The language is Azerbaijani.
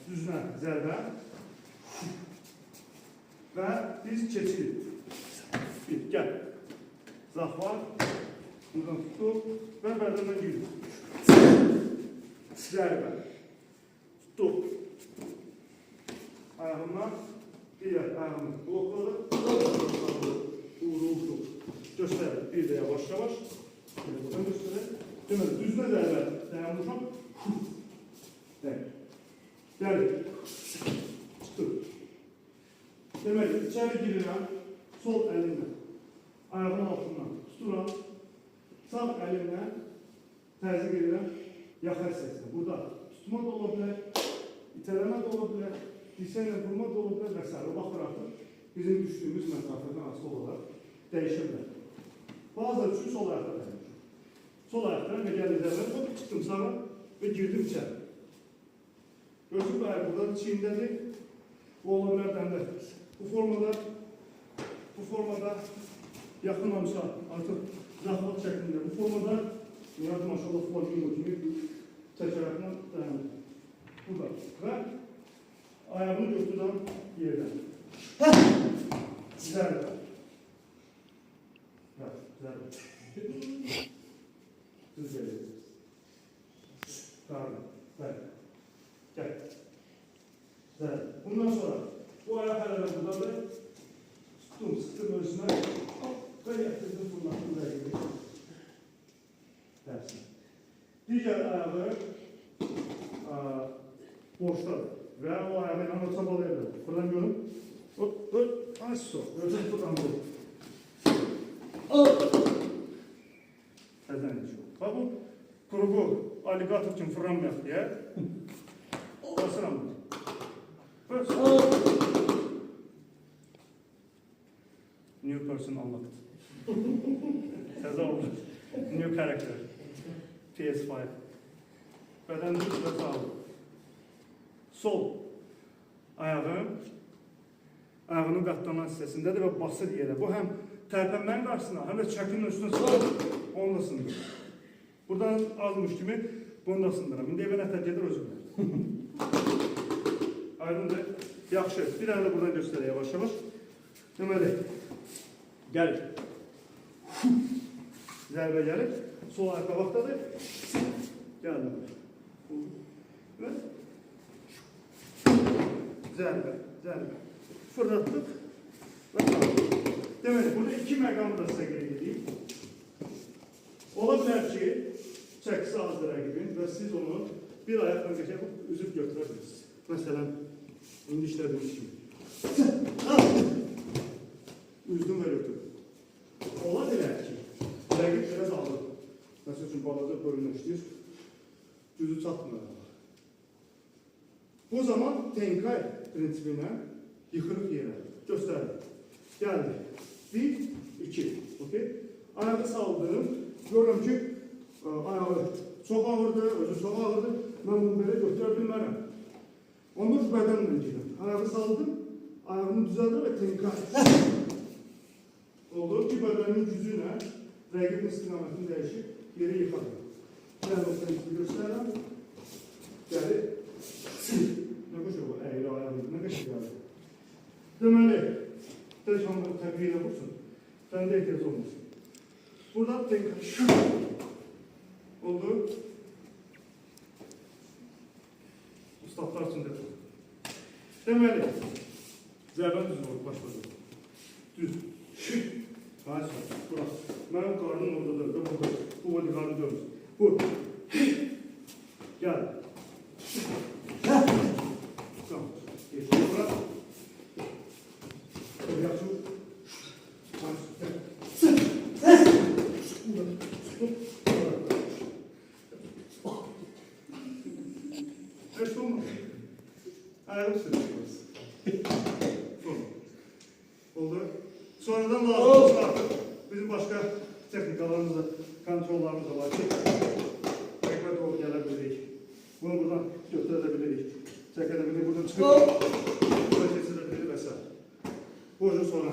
düzünə zərbə və biz keçirik. Bir, gəl. Zaq var. Buradan tutduq və bədəndən girir. Zərbə. Tutduq. Ayağımdan digər ayağımı blokladı. Vurulduq. Göstərir. Bir də yavaş-yavaş. Buradan göstərir. Deməli, düzünə zərbə dayanmışam. Gəlir. Çıxdır. Deməli, içəri girirəm. Sol əlimlə. Ayağın altından tuturam. Sağ əlimlə təzyiq edirəm. Yaxar səsinə. Burada tutma da ola bilər. İtələmə də ola bilər. Dirsəklə vurma da ola bilər və s. Baxıraq da bizim düşdüyümüz məsafədən asılı olaraq dəyişə bilər. Bazıları üçün sol ayaqda dəyişir. Sol ayaqdan və gəlir zərbəni, hop çıxdım sağa və girdim içəri. Gözlük ayaq burada çiyindədir. Bu ola bilər dəndə. Bu formada yaxınlamsa artıq zahvat şəklində. Bu formada Nihat maşallah flamingo kimi çəkərəklə dayanır. Burada və ayağını götürdən yerdən. Zərbə. Zərbə. Düz gələcək. Qarlı. Zərbə. Gəl. Zərbə. Bundan sonra bu ayaq hələlə buradadır. Tuttum, sıxdım özünə. Və gətirdim fırlatdım rəqibi. Dərsin. Digər ayağı boşdadır. Və o ayağı ilə o çabalayabilir. Buradan görün. Hop, hop, az sok. Gözün buradan vurur. Təzən içiyor. Bax bu, krugu aligator kimi fırlanmayaq deyə. Basıram bunu. New person unlocked. Təzə olur. New character. PS5. Bədən düz və sağ olur. Sol ayağının qatlanan hissəsindədir və basır yerə. Bu həm tərpənmənin qarşısına, həm də çəkinin üstünə çıxır, onu da sındır. Buradan azmış kimi bunu da sındıram. İndi evə nətər gedir özü bilər. Aydındır. Yaxşı. Bir əllə buradan göstərək yavaş-yavaş. Deməli, gəlir. Zərbə gəlir. Sol ayaq qabaqdadır. Gəldim. Və zərbə. Fırlatdıq və qaldı. Deməli, burada iki məqamı da sizə qeyd edeyim. Ola bilər ki, çəkisi azdır rəqibin və siz onu bir ayaqla geçək, üzüb götürə bilirsiniz. Məsələn, indi işlədiyimiz kimi. Üzdüm və götürdüm. Ola bilər ki, rəqib biraz alır. Məsəl üçün, balaca bölünə işləyir, düzü çatmır. Bu zaman tenkay prinsipinə yıxırıq yerə. Göstərir. Gəldi. 1, 2. Ayağı saldım. Görürüm ki, ayağı çox ağırdır, özü çox ağırdır. Mən bunu belə götürə bilmərəm. Ondan bədənlə gedim. Ayağı saldım, ayağını düzəldir və tenkay. Olur ki, bədənin gücü ilə rəqibin istiqamətini dəyişib, yeri yıxadır. Mən o prinsipi göstərirəm. Gəlir. Nə qəşək bu əyri ayağı, nə qəşək gəlir. Deməli, telefonları təqviyə vursun, bəndə ehtiyac olmasın. Burada tenkay oldu. Ustadlar üçün də deməli, zərbən düz olur, başladı. Düz. Hayır, bırak. Mənim qarnım oradadır, bu vadi qarnı dönür. Bu. Gəl. Tamam. Geçin bırak. Yaxşı. Heç olmaz. Ayağım sürüşmez. Oldu. Sonradan lazım artık bizim başka texnikalarımızda, kontrollarımızda var ki, tekrar doğru gelebilirik. Bunu buradan götürebilirik. Çekebilirik, buradan çıkıp, burada kesilebilir vesaire. Bu ucu sonra.